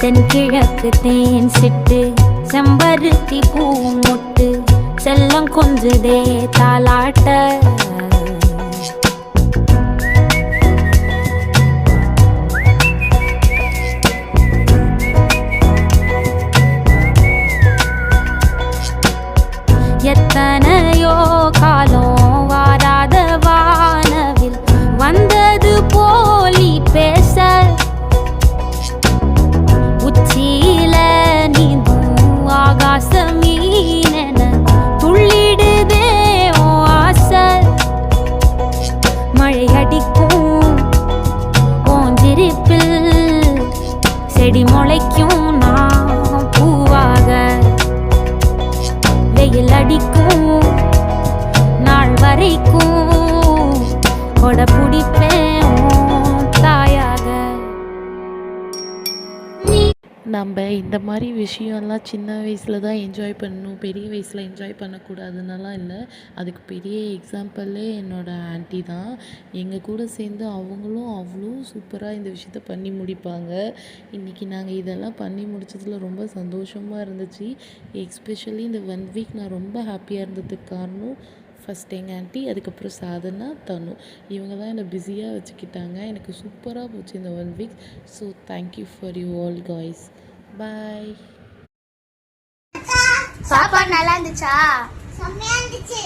தென்கிழக்கு தேன் சிட்டு செம்பருத்தி பூ முட்டு செல்லம் கொஞ்சுதே தாலாட்ட எத்தனையோ காலம் வாராத வானவில் வந்தது போலி பேச உச்சியில நீந்தும் ஆகாச மீனென துள்ளிடுதே ஓ ஆசை மழை அடிக்கும் ஓஞ்சிருப்பில் செடி முளைக்கும் நான் பூவாக வெயில் அடிக்கும் நாள் வரைக்கும் கொட பிடிப்பேன் தாயாக. நம்ம இந்த மாதிரி விஷயம்லாம் சின்ன வயசில் தான் என்ஜாய் பண்ணணும், பெரிய வயசில் என்ஜாய் பண்ணக்கூடாதுன்னெல்லாம் இல்லை. அதுக்கு பெரிய எக்ஸாம்பிளே என்னோடய ஆன்ட்டி தான். எங்கள் கூட சேர்ந்து அவங்களும் அவ்வளோ சூப்பராக இந்த விஷயத்த பண்ணி முடிப்பாங்க. இன்றைக்கி நாங்கள் இதெல்லாம் பண்ணி முடிச்சதில் ரொம்ப சந்தோஷமாக இருந்துச்சு. எஸ்பெஷலி இந்த 1 வீக் நான் ரொம்ப ஹாப்பியாக இருந்ததுக்கு காரணம் ஃபஸ்ட் எங்கள் ஆன்ட்டி, அதுக்கப்புறம் சாதனா, தனு, இவங்க தான் என்னை பிஸியாக வச்சுக்கிட்டாங்க. எனக்கு சூப்பராக போச்சு இந்த 1 week. So thank you for you all guys. Bye. சாப்பாடு நல்லா இருந்துச்சா? செம்மையா இருந்துச்சு.